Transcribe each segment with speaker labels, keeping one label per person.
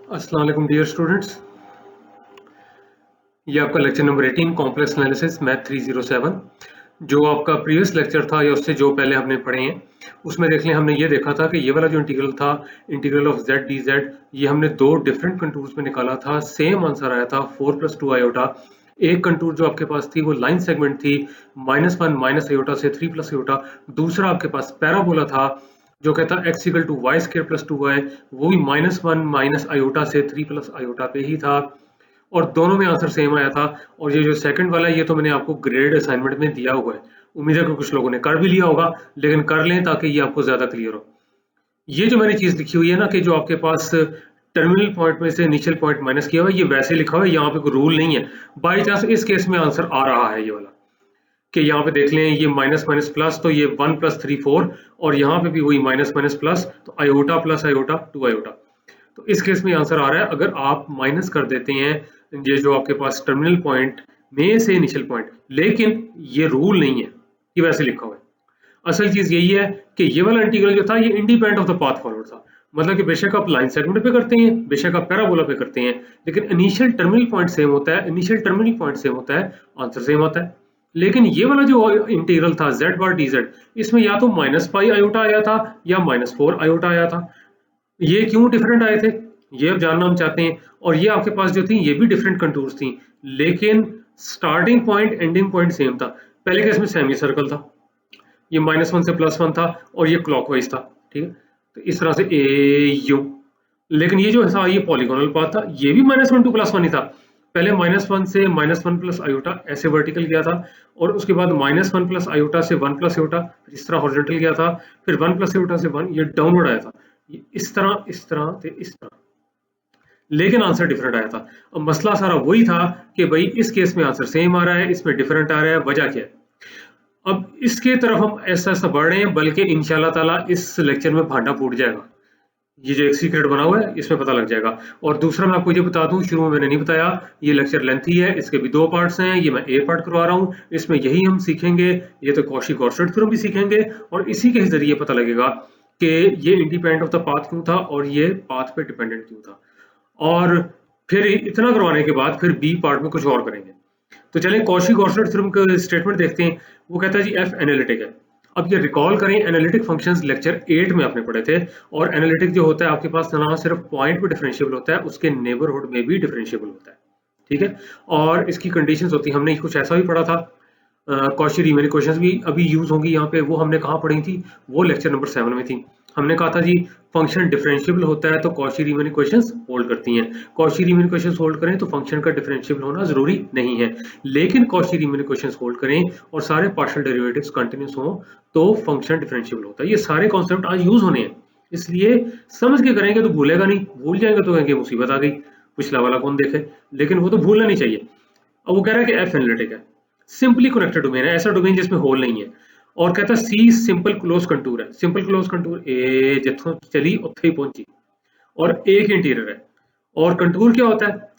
Speaker 1: अस्सलाम वालेकुम dear students, ये आपका lecture number 18 complex analysis math 307। जो आपका प्रीवियस लेक्चर था या उससे जो पहले हमने पढ़े हैं उसमें देख लें, हमने ये देखा था कि ये वाला जो इंटीग्रल था, integral of z D Z, ये हमने दो डिफरेंट कंटूर्स में निकाला था। सेम आंसर आया था 4+2 आयोटा। एक कंटूर जो आपके पास थी वो लाइन सेगमेंट थी -1 माइनस आयोटा से 3+ आयोटा। दूसरा आपके पास पैराबोला था जो कहता x equal to y square plus 2y, वो भी -1 माइनस आयोटा से 3+ आयोटा पे ही था और दोनों में आंसर सेम आया था। और ये जो सेकंड वाला है ये तो मैंने आपको ग्रेड असाइनमेंट में दिया हुआ है, उम्मीद है कि कुछ लोगों ने कर भी लिया होगा, लेकिन कर लें ताकि ये आपको ज्यादा क्लियर हो। ये जो मैंने चीज लिखी हुई है ना कि जो आपके पास टर्मिनल पॉइंट में से इनिशियल पॉइंट माइनस किया हुआ है, ये वैसे लिखा हुआ है, यहाँ पे कोई रूल नहीं है। बाई चांस इस केस में आंसर आ रहा है ये वाला कि यहाँ पे देख लें, ये माइनस माइनस प्लस, तो ये 1+3 4, और यहाँ पे भी वही माइनस माइनस प्लस, तो आयोटा प्लस आयोटा 2 आयोटा। तो इस केस में आंसर आ रहा है अगर आप माइनस कर देते हैं ये जो आपके पास टर्मिनल पॉइंट में से इनिशियल पॉइंट, लेकिन ये रूल नहीं है, ये वैसे लिखा हुआ है। असल चीज यही है कि ये वाला इंटीग्रल जो था ये independent of the path forward था, मतलब कि बेशक आप लाइन सेगमेंट पे करते हैं, बेशक आप पैराबोला पे करते हैं, लेकिन इनिशियल टर्मिनल पॉइंट सेम होता है, इनिशियल टर्मिनल पॉइंट सेम होता है, आंसर सेम आता है। लेकिन ये वाला जो इंटीग्रल था z बार डी जेड, इसमें या तो -पाई आयोटा आया था या -4 आयोटा आया था। ये क्यों डिफरेंट आए थे ये अब जानना हम चाहते हैं। और ये आपके पास जो थी ये भी डिफरेंट कंटूर्स थी, लेकिन starting point ending point same था। पहले केस में सेमी सर्कल था, ये -1 से +1 था और ये क्लॉकवाइज था, ठीक है, तो इस तरह से ए यू। लेकिन ये जो था ये पॉलीगोनल पाथ था, ये भी -1 to +1 ही था। पहले -1 से -1 प्लस आयोटा ऐसे वर्टिकल गया था, और उसके बाद -1 प्लस आयोटा से 1+ आयोटा इस तरह हॉरिजॉन्टल गया था, फिर 1+ आयोटा से 1 ये डाउनवर्ड आया था, ये इस तरह इस तरह से इस तरह, लेकिन आंसर डिफरेंट आया था। अब मसला सारा वही था कि भाई इस केस में आंसर सेम आ रहा है, इसमें डिफरेंट आ रहा है, वजह क्या है। अब इसके तरफ हम ऐसा ऐसा बढ़ रहे हैं, बल्कि इंशाल्लाह ताला इस लेक्चर में भांडा फूट जाएगा। ये जो एक सीक्रेट बना हुआ है इसमें पता लग जाएगा। और दूसरा मैं आपको ये बता दूं, शुरू में मैंने नहीं बताया, ये लेक्चर लेंथी है, इसके भी 2 पार्ट्स हैं। ये मैं ए पार्ट करवा रहा हूँ, इसमें यही हम सीखेंगे, ये तो कॉशी-गॉर्सेट थ्योरम भी सीखेंगे, और इसी के जरिए पता लगेगा कि ये इंडिपेंडेंट ऑफ द पाथ क्यों था और ये पाथ पे डिपेंडेंट क्यों था। और फिर इतना करवाने के बाद फिर बी पार्ट में कुछ और करेंगे। तो चलें कॉशी-गॉर्सेट थ्योरम का स्टेटमेंट देखते हैं। वो कहता है जी एफ एनालिटिक है। अब ये रिकॉल करें, एनालिटिक फंक्शंस लेक्चर 8 में आपने पढ़े थे, और एनालिटिक जो होता है आपके पास ना सिर्फ पॉइंट पे डिफरेंशिएबल होता है, उसके नेबरहुड में भी डिफरेंशिएबल होता है, ठीक है। और इसकी कंडीशंस होती है, हमने कुछ ऐसा भी पढ़ा था, कॉची रीमन इक्वेशंस भी अभी यूज होंगी यहाँ पे, वो हमने कहाँ पढ़ी थी, वो लेक्चर नंबर 7 में थी। हमने कहा था जी फंक्शन डिफरेंशिएबल होता है तो कॉची रीमन इक्वेशंस होल्ड करती हैं, कॉची रीमन इक्वेशंस होल्ड करें तो फंक्शन का डिफरेंशिएबल होना जरूरी नहीं है, लेकिन कॉची रीमन इक्वेशंस होल्ड करें और सारे पार्शियल डेरिवेटिव्स कंटीन्यूअस हों तो फंक्शन डिफरेंशिएबल होता है। ये सारे कॉन्सेप्ट आज यूज होने हैं, इसलिए समझ के करेंगे तो भूलेगा नहीं, भूल जाएंगे तो कहेंगे मुसीबत आ गई, पिछला वाला कौन देखे, लेकिन वो तो भूलना नहीं चाहिए। अब वो कह रहा है कि एफ एनालिटिक है, सिंपली कनेक्टेड डोमेन है, ऐसा डोमेन जिसमें होल नहीं है, और कहता है सी सिंपल क्लोज कंटूर है। सिंपल क्लोज कंटूर ए जिथों चली उत्थे ही पहुंची, और एक इंटीरियर है। और कंटूर क्या होता है,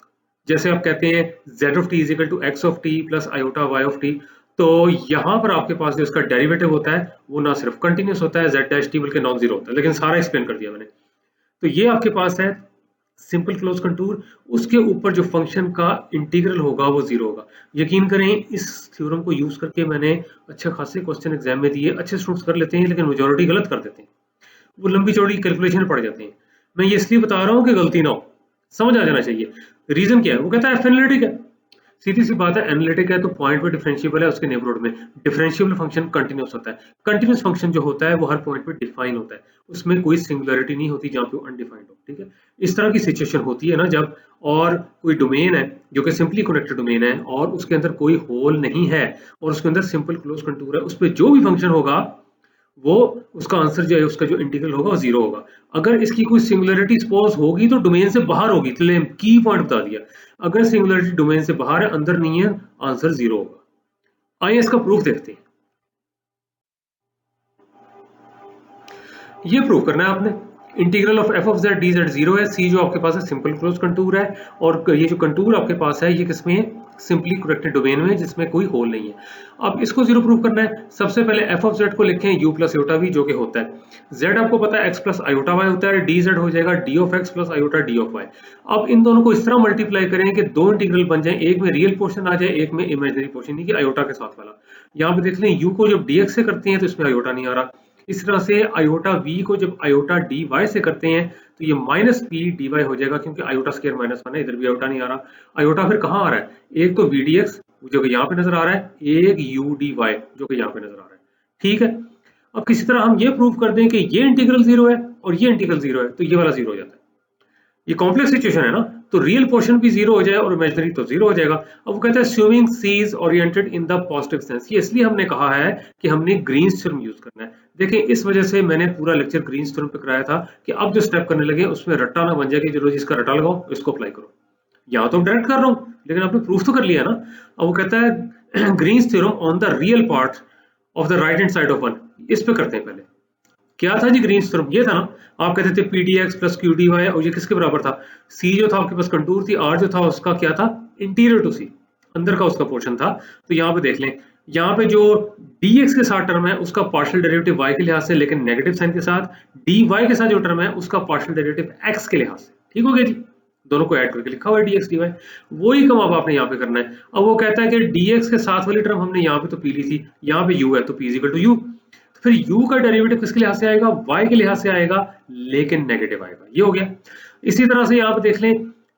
Speaker 1: जैसे आप कहते हैं z of t is equal to x of t plus iota y of t, तो यहाँ पर आपके पास जो इसका डेरिवेटिव होता है वो ना सिर्फ कंटिन्यूस होता है z डैश टी, बल्कि नॉन जीरो होता है, लेकिन सारा एक्सप्लेन कर दिया मैंने। तो ये आपके पास है सिंपल क्लोज कंटूर, उसके ऊपर जो फंक्शन का इंटीग्रल होगा वो जीरो होगा। यकीन करें इस थ्योरम को यूज करके मैंने अच्छे खासे क्वेश्चन एग्जाम में दिए, अच्छे स्टूडेंट्स कर लेते हैं, लेकिन मेजोरिटी गलत कर देते हैं, वो लंबी चौड़ी कैलकुलेशन पड़ जाते हैं। मैं ये इसलिए बता रहा हूँ कि गलती ना हो, समझ आ जाना चाहिए। रीजन क्या है, वो कहता है एफ एनालिटिक है, सीधी सी बात है, एनालिटिक है तो पॉइंट पे डिफरेंशिएबल है, उसके नेबरहुड में डिफरेंशिएबल फंक्शन कंटीन्यूअस होता है। कंटीन्यूअस फंक्शन जो होता है वो हर पॉइंट पे डिफाइन होता है, उसमें कोई सिंगुलरिटी नहीं होती जहाँ पे अनडिफाइंड हो, ठीक है। इस तरह की सिचुएशन होती है ना जब, और कोई डोमेन है जो कि सिंपली कनेक्टेड डोमेन है और उसके अंदर कोई होल नहीं है और उसके अंदर सिंपल क्लोज कंटूर है, उस पर जो भी फंक्शन होगा वो उसका आंसर जो है, उसका जो इंटीग्रल होगा वो जीरो होगा। अगर इसकी कोई सिंगुलरिटी सपोज होगी तो डोमेन से बाहर होगी, तो की पॉइंट बता दिया, अगर सिंगुलरिटी डोमेन से बाहर है, अंदर नहीं है, आंसर जीरो होगा। आइए इसका प्रूफ देखते हैं। ये प्रूफ करना है आपने, integral of F of Z D Z zero है, सी जो आपके पास है सिंपल क्लोज कंटूर है, और ये जो कंटूर आपके पास है ये किसमें है, सिंपली करेक्टेड डोमेन में जिसमें कोई होल नहीं है। अब इसको जीरो प्रूव करना है, सबसे पहले एफ ऑफ जेड को लिखें यू प्लस आयोटा वी, जो कि होता है जेड आपको पता है एक्स प्लस आयोटा वाई होता है, डी जेड हो जाएगा d of x plus iota d of y. अब इन दोनों को इस तरह मल्टीप्लाई करें कि दो इंटीग्रल बन जाए, एक में रियल पोर्शन आ जाए, एक में इमेजिनरी पोर्शन, नहीं कि आयोटा के साथ वाला। यहाँ पे देख लें यू को जब डी एक्स से करते हैं तो इसमें आयोटा नहीं आ रहा, इस तरह से आयोटा वी को जब आयोटा डी वाई से करते हैं तो ये माइनस पी डी वाई हो जाएगा, क्योंकि आयोटा स्क्वायर माइनस वन है, इधर भी आयोटा नहीं आ रहा। आयोटा फिर कहाँ आ रहा है, एक तो वी डी एक्स जो कि यहाँ पे नजर आ रहा है, एक यू डी वाई जो कि यहाँ पे नजर आ रहा है, ठीक है। अब किसी तरह हम ये प्रूव कर दें कि ये इंटीग्रल जीरो है और ये इंटीग्रल जीरो है, तो ये वाला जीरो हो जाता है। ये कॉम्प्लेक्स सिचुएशन है ना, तो रियल पोर्शन भी जीरो हो जाए और इमेजिनरी तो जीरो हो जाएगा। अब वो कहता है assuming C is oriented in the positive sense, ये इसलिए हमने कहा है कि हमने ग्रीन्स थ्योरम यूज करना है। देखिए इस वजह से मैंने पूरा लेक्चर ग्रीन्स थ्योरम पे कराया था कि अब जो स्टेप करने लगे उसमें रट्टा ना बन जाए कि चलो जिसका रट्टा लगाओ इसको अप्लाई करो। यहाँ तो डायरेक्ट कर रहा हूँ लेकिन आपने प्रूफ तो कर लिया ना। अब वो कहता है Green's theorem on the real part of the right hand side of one, इस पे करते हैं। पहले क्या था जी ग्रीन्स थ्योरम, ये था ना, आप कहते थे p d x plus q d y, और ये किसके बराबर था, सी जो था आपके पास कंटूर थी, आर जो था उसका क्या था, इंटीरियर टू सी, अंदर का उसका पोर्शन था। तो यहाँ पे देख लें, यहाँ पे जो डी एक्स के साथ टर्म है उसका पार्शियल डेरिवेटिव वाई के लिहाज से लेकिन नेगेटिव साइन के साथ, डी वाई के साथ जो टर्म है उसका पार्शियल डेरिवेटिव एक्स के लिहाज से, ठीक हो गया जी, दोनों को ऐड करके लिखा हुआ है डी एक्स डी वाई, वही काम अब आपने यहाँ पे करना है। अब वो कहता है कि डी एक्स के साथ वाली टर्म हमने यहाँ पे तो पी ली थी, यहाँ पे यू है तो p is equal to u, फिर u का डेरिवेटिव किसके लिहाज से आएगा, y के लिहाज से आएगा लेकिन नेगेटिव आएगा, ये हो गया। इसी तरह से यहाँ पे देख लें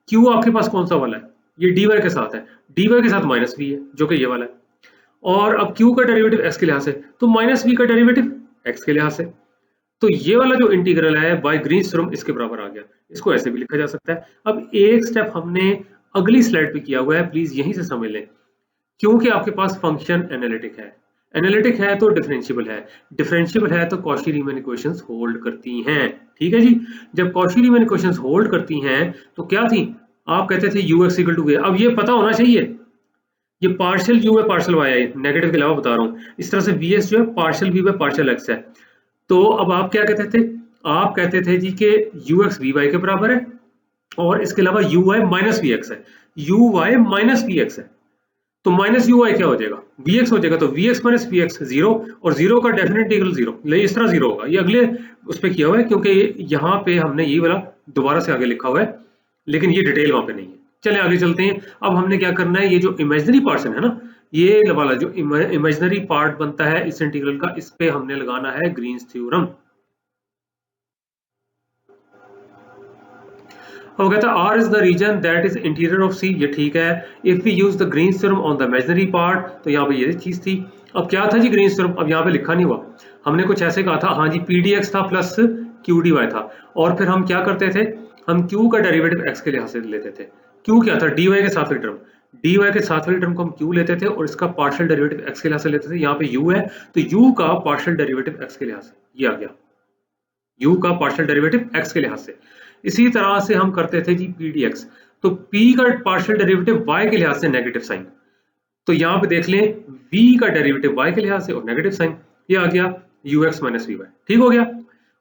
Speaker 1: q आपके पास कौन सा वाला है, ये dy के साथ है, dy के साथ माइनस v है जो कि ये वाला है, और अब q का डेरिवेटिव x के लिहाज से तो माइनस v का डेरिवेटिव x के लिहाज से, तो ये वाला जो इंटीग्रल है बाय ग्रीन्स थ्योरम इसके बराबर आ गया। इसको ऐसे भी लिखा जा सकता है। अब एक स्टेप हमने अगली स्लाइड पे किया हुआ है, प्लीज यहीं से समझ लें, क्योंकि आपके पास फंक्शन एनालिटिक है, एनालिटिक है तो डिफरेंशिएबल है, डिफरेंशिएबल है तो कॉची रीमन इक्वेशंस होल्ड करती हैं, ठीक है जी। जब कॉची रीमन इक्वेशंस होल्ड करती हैं तो क्या थी, आप कहते थे ux इक्वल टू अब ये पता होना चाहिए, ये पार्शियल u है पार्शियल y है, नेगेटिव के अलावा बता रहा हूँ, इस तरह से vs जो है partial v by partial x है। तो अब आप क्या कहते थे, आप कहते थे जी कि ux vy के बराबर है और इसके अलावा uy माइनस vx है, uy माइनस vx है, तो माइनस यू वाई क्या हो जाएगा, वी एक्स हो जाएगा, तो v x minus v x zero, और जीरो का डेफिनेट इंटीग्रल जीरो, इस तरह जीरो होगा। ये अगले उस पर किया हुआ है क्योंकि यहाँ पे हमने ये वाला दोबारा से आगे लिखा हुआ है लेकिन ये डिटेल वहां पे नहीं है। चले आगे चलते हैं। अब हमने क्या करना है, ये जो इमेजिनरी पार्शन है ना, ये वाला जो इमेजिनरी पार्ट बनता है इस इंटीग्रल का, इस पे हमने लगाना है ग्रीन्स थ्योरम। वो कहता है R is the region that is interior of C, ये ठीक है। If we use the Green's theorem on the imaginary part, तो यहाँ पे ये चीज थी। अब क्या था जी Green's theorem, अब यहाँ पे लिखा नहीं हुआ, हमने कुछ ऐसे कहा था, हाँ जी pdx था प्लस qdy था, और फिर हम क्या करते थे, हम q का डेरिवेटिव x के लिहाज से लेते थे। q क्या था, dy के साथ वाली टर्म, dy के साथ वाली टर्म को हम q लेते थे और इसका पार्शियल डेरिवेटिव x के लिहाज से लेते थे। यहाँ पे u है तो u का पार्शियल डेरिवेटिव x के लिहाज से, ये आ गया u का पार्शियल डेरिवेटिव x के लिहाज से। इसी तरह से हम करते थे जी pdx, तो p का पार्शियल डेरिवेटिव y के लिहाज से नेगेटिव साइन, तो यहाँ पे देख लें v का डेरिवेटिव y के लिहाज से और नेगेटिव साइन, ये आ गया ux माइनस vy, ठीक हो गया।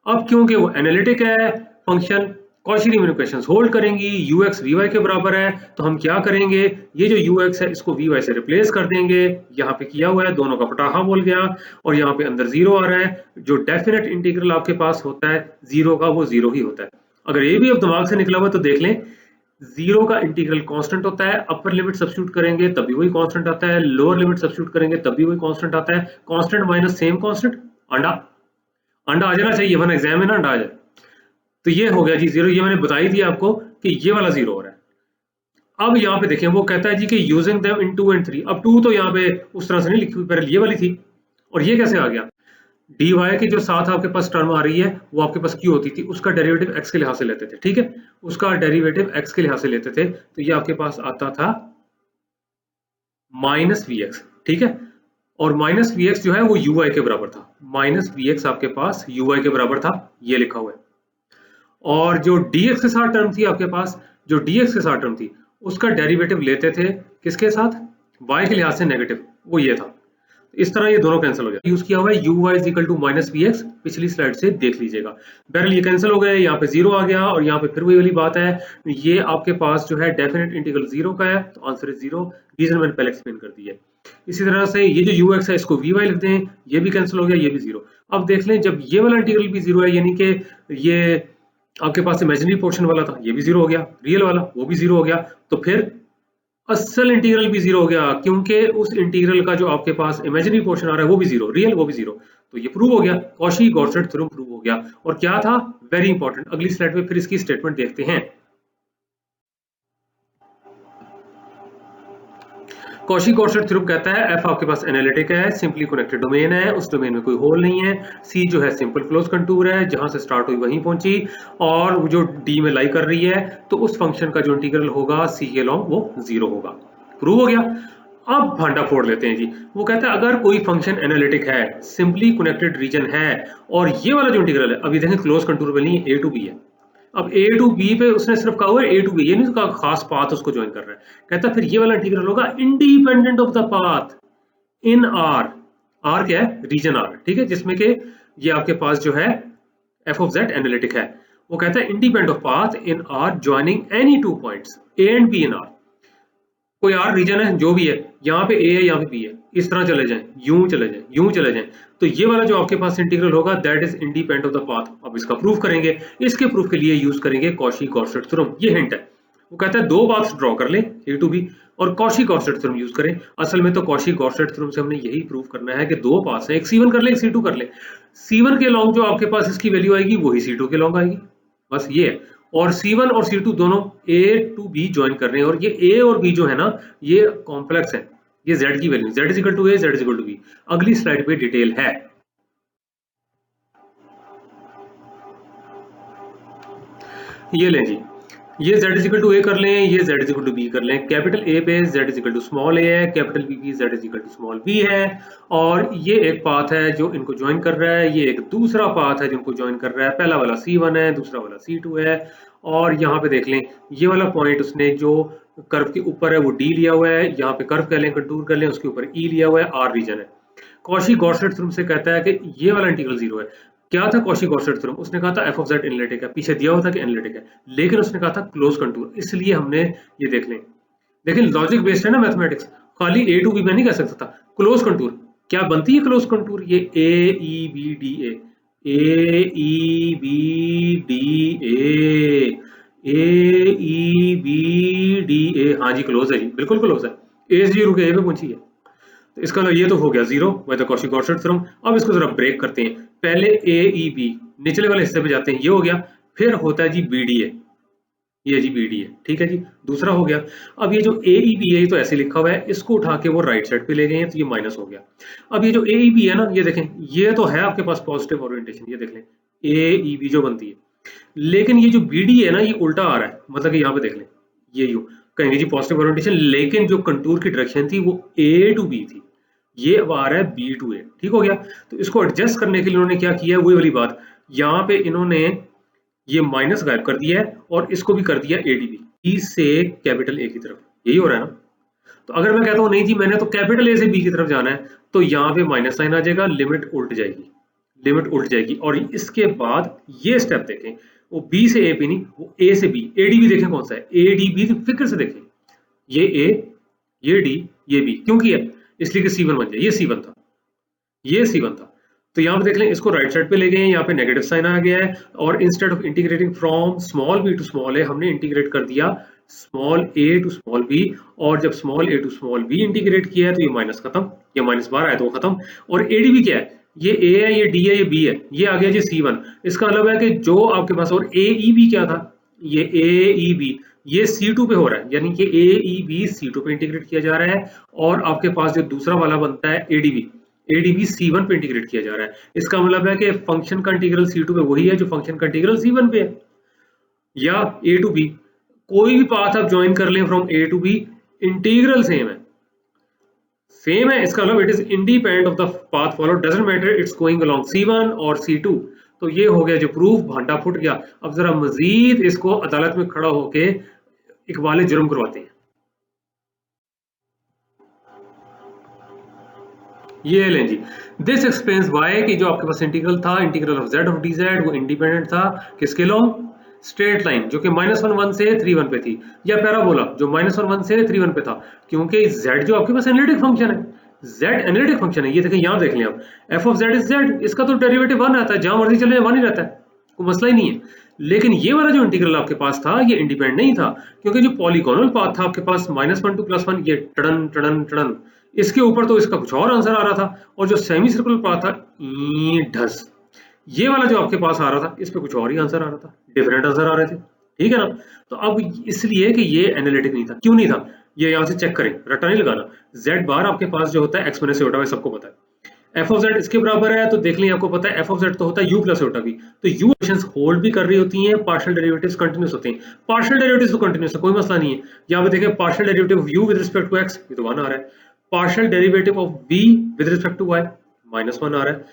Speaker 1: अब क्योंकि वो एनालिटिक है फंक्शन, कॉची रीमन इक्वेशंस होल्ड करेंगी, ux vy के बराबर है, तो हम क्या करेंगे, ये जो ux है इसको vy से रिप्लेस कर देंगे, यहाँ पे किया हुआ है, दोनों का पटाखा बोल गया, और यहाँ पे अंदर जीरो आ रहा है। जो डेफिनेट इंटीग्रल आपके पास होता है जीरो का, वो जीरो ही होता है। अगर ये भी अब दिमाग से निकला हुआ तो देख लें, जीरो का इंटीग्रल कांस्टेंट होता है, अपर लिमिट सब्स्टिट्यूट करेंगे तब भी वही कांस्टेंट आता है, लोअर लिमिट सब्स्टिट्यूट करेंगे तब भी वही कांस्टेंट आता है। कांस्टेंट माइनस सेम कांस्टेंट, अंडा अंडा आ जाना चाहिए, वन एग्जाम में ना अंडा आ जाए। तो ये हो गया जी जीरो, ये मैंने बताई थी आपको कि ये वाला जीरो हो रहा है। अब यहाँ पे देखें, वो कहता है जी कि यूजिंग देम इन 2 and 3, अब 2 तो यहाँ पे उस तरह से नहीं लिखी हुई, पहले ये वाली थी, और ये कैसे आ गया, डी वाई की जो साथ आपके पास टर्म आ रही है वो आपके पास क्यू होती थी, उसका डेरिवेटिव एक्स के लिहाज से लेते थे, ठीक है, उसका डेरिवेटिव एक्स के लिहाज से लेते थे, तो ये आपके पास आता था माइनस वी एक्स, ठीक है, और माइनस वी एक्स जो है वो यू आई के बराबर था, माइनस वी एक्स आपके पास यू आई के बराबर था, ये लिखा हुआ है। और जो डी एक्स के साथ टर्म थी आपके पास, जो डी एक्स के साथ टर्म थी उसका डेरिवेटिव लेते थे किसके साथ, वाई के लिहाज से नेगेटिव, वो ये था। इस तरह ये दोनों कैंसिल हो जाए। यूज किया हुआ है uy is equal to minus v x, पिछली स्लाइड से देख लीजिएगा। बहरहाल ये कैंसिल हो गए, यहाँ पे जीरो आ गया और यहाँ पे फिर वही वाली बात है, ये आपके पास जो है डेफिनेट इंटीग्रल जीरो का है, तो आंसर इज जीरो। रीजन मैंने पहले एक्सप्लेन कर दिया है। इसी तरह से ये जो ux है इसको vy लिखते हैं, ये भी कैंसिल हो गया, ये भी जीरो। अब देख लें जब ये वाला इंटीग्रल भी जीरो है, यानी कि ये आपके पास इमेजिनरी पोर्शन वाला था, ये भी जीरो हो गया, रियल वाला वो भी जीरो हो गया, तो फिर असल इंटीग्रल भी जीरो हो गया, क्योंकि उस इंटीग्रल का जो आपके पास इमेजिनरी पोर्शन आ रहा है वो भी जीरो, रियल वो भी जीरो। तो ये प्रूव हो गया, कॉशी गॉर्सेट थ्योरम प्रूव हो गया। और क्या था, वेरी इंपॉर्टेंट, अगली स्लाइड पे फिर इसकी स्टेटमेंट देखते हैं। कॉशी गॉर्सेट थ्योरम कहता है एफ आपके पास एनालिटिक है, सिंपली कनेक्टेड डोमेन है, उस डोमेन में कोई होल नहीं है, सी जो है सिंपल क्लोज कंटूर है, जहां से स्टार्ट हुई वहीं पहुंची, और वो जो डी में लाई कर रही है, तो उस फंक्शन का जो इंटीग्रल होगा सी के लॉन्ग वो जीरो होगा। प्रूव हो गया। अब भांडा फोड़ लेते हैं जी। वो कहता है अगर कोई फंक्शन एनालिटिक है, सिंपली कनेक्टेड रीजन है, और ये वाला जो इंटीग्रल है, अभी देखें क्लोज कंटूर पे नहीं है, ए टू बी है। अब ए टू बी पे उसने सिर्फ कहा हुआ है ए टू बी, ये नहीं कहा खास पाथ उसको ज्वाइन कर रहा है। कहता फिर ये वाला इंटीग्रल होगा independent of the path in R. R क्या है, रीजन आर, ठीक है, जिसमें के ये आपके पास जो है एफ ऑफ जेड एनालिटिक है। वो कहता है independent of path in are joining any two points A and be in are. कोई आर रीजन है जो भी है, यहाँ पे ए है यहाँ पे बी है, इस तरह चले जाएं, यूं चले जाएं, यूं चले जाएं, तो ये वाला जो आपके पास इंटीग्रल होगा that is independent of the path. अब इसका प्रूफ करेंगे, इसके प्रूफ के लिए यूज करेंगे कॉशी गॉर्सेट थ्योरम। ये हिंट है। वो कहता है दो पाथ्स ड्रॉ कर लें ए टू बी और कॉशी गॉर्सेट थ्योरम यूज करें। असल में तो कॉशी गॉर्सेट थ्योरम से हमने यही प्रूफ करना है कि दो पाथ्स हैं, एक C1 कर ले, एक C2 कर ले। C1 के लॉन्ग जो आपके पास इसकी वैल्यू आएगी वही C2 के लॉन्ग आएगी, बस ये है। और C1 और C2 दोनों A टू B ज्वाइन कर रहे हैं, और ये A और B जो है ना ये कॉम्प्लेक्स है, ये Z की value Z is equal to A, Z is equal to B। अगली स्लाइड पे डिटेल है। ये लें जी, ये Z is equal to A कर लें, ये Z is equal to B कर लें। कैपिटल A पे Z is equal to small a है, कैपिटल B पे Z is equal to small b है, और ये एक पाथ है जो इनको ज्वाइन कर रहा है, ये एक दूसरा पाथ है जिनको ज्वाइन कर रहा है। पहला वाला C1 है, दूसरा वाला C2 है, और यहाँ पे देख लें ये वाला पॉइंट उसने जो कर्व के ऊपर है वो D लिया हुआ है, यहाँ पे कर्व कर लें, कंटूर कर लें, उसके ऊपर E लिया हुआ है, R रीजन है। कॉशी गॉर्सेट थ्योरम से कहता है कि ये वाला इंटीग्रल जीरो है। क्या था कॉशी गॉर्सेट थ्योरम, उसने कहा था एफ ऑफ जेड एनालिटिक है, पीछे दिया हुआ था कि एनालिटिक है, लेकिन उसने कहा था क्लोज कंटूर, इसलिए हमने ये देख लें। लेकिन लॉजिक बेस्ड है ना मैथमेटिक्स, खाली ए टू बी में नहीं कह सकता था। क्लोज कंटूर क्या बनती है, क्लोज कंटूर ये A E B D A, A E B D A, A E B D A, हाँ जी क्लोज है जी, बिल्कुल क्लोज है, ए से रुके ए पे पहुंची है। तो इसका ये तो हो गया zero by the Cauchy गॉर्सेट theorem. अब इसको जरा ब्रेक करते हैं, पहले ए ई बी निचले वाले हिस्से पे जाते हैं, ये हो गया, फिर होता है जी बी डी ए, ये जी बी डी है, ठीक है जी, दूसरा हो गया। अब ये जो ए ई बी है तो ऐसे लिखा हुआ है, इसको उठा के वो राइट साइड पे ले गए हैं, तो ये माइनस हो गया। अब ये जो ए ई बी है ना, ये देखें, ये तो है आपके पास पॉजिटिव ओरिएंटेशन, ये देख लें ए ई बी जो बनती है, लेकिन ये जो बी डी है ना ये उल्टा आ रहा है, मतलब कि यहाँ पे देख लें ये यू कहेंगे जी पॉजिटिव ओरिएंटेशन, लेकिन जो कंटूर की डायरेक्शन थी वो ए टू बी थी, ये अब आ रहा है बी टू ए, ठीक हो गया। तो इसको एडजस्ट करने के लिए उन्होंने क्या किया है, वही वाली बात, यहाँ पे इन्होंने ये माइनस गायब कर दिया है और इसको भी कर दिया एडीबी, ई से कैपिटल ए की तरफ, यही हो रहा है ना। तो अगर मैं कहता हूँ नहीं जी मैंने तो कैपिटल ए से बी की तरफ जाना है, तो यहाँ पे माइनस साइन आ जाएगा, लिमिट उल्ट जाएगी, लिमिट उल्ट जाएगी। और इसके बाद ये स्टेप देखें, वो बी से ए पे नहीं, वो ए से बी, एडीबी देखें कौन सा है, एडीबी फिक्र से देखें, ये ए, ये डी, ये बी, क्यों किया, इसलिए कि C1 बन जाए, ये C1 था, ये C1 था। तो यहाँ पे देख लें, इसको राइट साइड पे ले गए हैं, यहाँ पे नेगेटिव साइन आ गया है, और instead of integrating from small B to small A, हमने इंटीग्रेट कर दिया small A to small B, और जब small A to small B integrate किया है तो ये माइनस खत्म, ये माइनस बाहर आया तो वो खत्म। और एडीबी क्या है, ये ए है, ये डी है, ये बी है, ये आ गया जी C1। इसका मतलब है कि जो आपके पास, और ए ई बी क्या था, ये ए ई बी, ये C2 पे हो रहा है, यानी कि ए ई बी C2 पे इंटीग्रेट किया जा रहा है, और आपके पास जो दूसरा वाला बनता है एडीबी, एडीबी C1 पे इंटीग्रेट किया जा रहा है। इसका मतलब है कि फंक्शन का इंटीग्रल C2 पे वही है जो फंक्शन का इंटीग्रल C1 पे है। या ए टू बी, कोई भी पाथ आप ज्वाइन कर लें from A to B, integral same है, सेम है, इसका मतलब it is independent of the path follow, doesn't matter it's going along C1 और C2। तो ये हो गया जो प्रूफ, भांडा फुट गया। अब जरा मजीद इसको अदालत में खड़ा होके इकबाल जुर्म करवाते हैं। ये लें जी, दिस एक्सप्लेन्स व्हाई कि जो आपके पास इंटीग्रल था, integral of z of dz वो इंडिपेंडेंट था किसके लॉन्ग? स्ट्रेट लाइन जो कि -1 से 3 1 पे थी, या पैराबोला जो -1 से 3 1 पे था, क्योंकि z जो आपके पास एनालिटिक फंक्शन है, z एनालिटिक फंक्शन है। ये देखें, यहाँ देख लें आप, f of z is z, इसका तो डेरिवेटिव 1 रहता है, जहां मर्जी चले जाए 1 ही रहता है, कोई मसला ही नहीं है। लेकिन ये वाला जो इंटीग्रल आपके पास था ये इंडिपेंडेंट नहीं था, क्योंकि जो पॉलीगोनल पाथ था आपके पास -1 to +1, ये टड़न टड़न टड़न, इसके ऊपर तो इसका कुछ और आंसर आ रहा था, और जो सेमी सर्कुलर पाथ था ढस, ये वाला जो आपके पास आ रहा था इस पे कुछ और ही आंसर आ रहा था, डिफरेंट आंसर आ रहे थे, ठीक है ना। तो अब इसलिए कि ये एनालिटिक नहीं था। क्यों नहीं था, ये यहाँ से चेक करें, रट्टा नहीं लगाना। z बार आपके पास जो होता है एक्सपोनेंट से होता है, सबको पता है। f ऑफ z इसके बराबर है, तो देख लें, आपको पता है f ऑफ z तो होता है u प्लस ओटा v, तो u इक्वेशंस होल्ड भी कर रही होती हैं, पार्शियल डेरिवेटिव्स कंटिन्यूअस होते हैं, पार्शियल डेरिवेटिव्स तो कंटिन्यूअस है, कोई मसला नहीं है। यहाँ पे देखें, partial derivative of u with respect to x, ये तो 1 आ रहा है, partial derivative of v with respect to y -1 आ रहा है,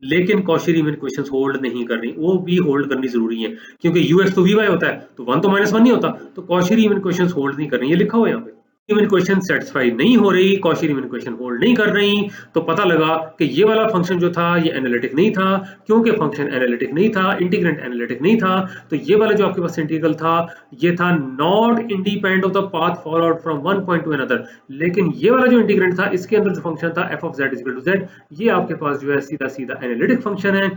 Speaker 1: लेकिन कॉशी-रीमन इक्वेशंस होल्ड नहीं कर रही, वो भी होल्ड करनी जरूरी है, क्योंकि ux तो vy होता है, तो 1 तो -1 नहीं होता, तो कॉशी-रीमन इक्वेशंस होल्ड नहीं कर रही, ये लिखा हुआ है यहाँ पे। रीमन इक्वेशन सेटिस्फाई नहीं हो रही, कॉशी रीमन इक्वेशन होल्ड नहीं कर रही, तो पता लगा कि ये वाला फंक्शन जो था ये एनालिटिक नहीं था। क्योंकि फंक्शन एनालिटिक नहीं था, इंटीग्रेंट एनालिटिक नहीं था, तो ये वाला जो आपके पास इंटीग्रल था ये था not independent of the path followed from one point two another. लेकिन ये वाला जो इंटीग्रेंट था, इसके अंदर जो फंक्शन था f of z equal to z, ये आपके पास जो है सीधा सीधा एनालिटिक फंक्शन है।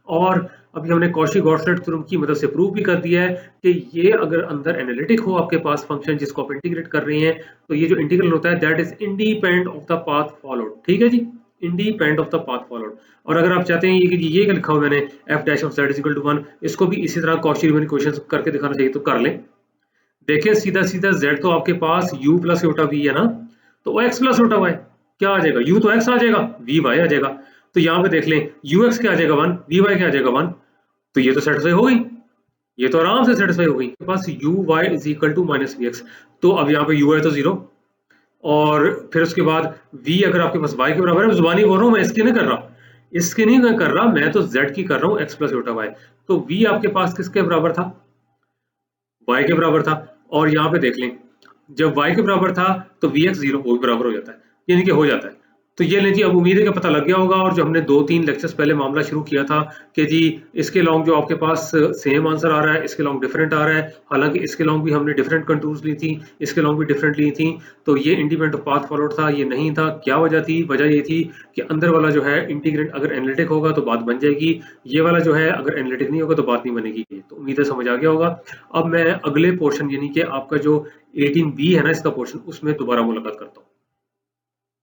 Speaker 1: और अभी हमने कॉशी-गॉर्सलेट थ्योरम की मदद से प्रूव भी कर दिया है कि ये अगर अंदर एनालिटिक हो आपके पास फंक्शन जिसको आप इंटीग्रेट कर रहे हैं, तो ये जो इंटीग्रल होता है that is independent of the path followed, ठीक है जी, independent of the path followed. और अगर आप चाहते हैं कि ये लिखा हुआ मैंने f dash of z is equal to 1, इसको भी इसी तरह कॉशी-रीमन इक्वेशंस करके दिखाना चाहिए तो कर लें। देखिए सीधा सीधा z तो आपके पास u प्लस ओटा v है ना, तो x प्लस ओटा y क्या आ जाएगा, u तो x आ जाएगा, v y आ जाएगा। तो यहाँ पे देख लें, ux क्या आ जाएगा 1, vy क्या आ जाएगा 1, तो ये तो सेटिस्फाई हो गई, ये तो आराम से सेटिस्फाई हो गई। के पास uy is equal to minus vx, तो अब यहाँ पे u है तो 0, और फिर उसके बाद v अगर आपके पास y के बराबर है, जुबानी बोल रहा हूँ मैं, इसकी नहीं कर रहा, इसकी नहीं कर रहा मैं, तो z की कर रहा हूँ, x प्लस ओटा y। तो v आपके पास किसके बराबर था, y के बराबर था। और यहाँ पे देख लें, जब y के बराबर था तो vx 0 वो भी बराबर हो जाता है, यानी कि हो जाता है। तो ये लें जी, अब उम्मीद है कि पता लग गया होगा। और जो हमने 2-3 लेक्चर्स पहले मामला शुरू किया था कि जी इसके लॉन्ग जो आपके पास सेम आंसर आ रहा है, इसके लॉन्ग डिफरेंट आ रहा है, हालांकि इसके लॉन्ग भी हमने डिफरेंट कंटूर्स ली थी, इसके लॉन्ग भी डिफरेंट ली थी, तो ये इंडिपेंडेंट ऑफ पाथ फॉलोड था, ये नहीं था। क्या वजह थी, वजह ये थी कि अंदर वाला जो है इंटीग्रेंट अगर एनालिटिक होगा तो बात बन जाएगी, ये वाला जो है अगर एनालिटिक नहीं होगा तो बात नहीं बनेगी। तो उम्मीद है समझ आ गया होगा। अब मैं अगले पोर्शन यानी कि आपका जो 18b है ना इसका पोर्शन, उसमें दोबारा मुलाकात करता हूँ।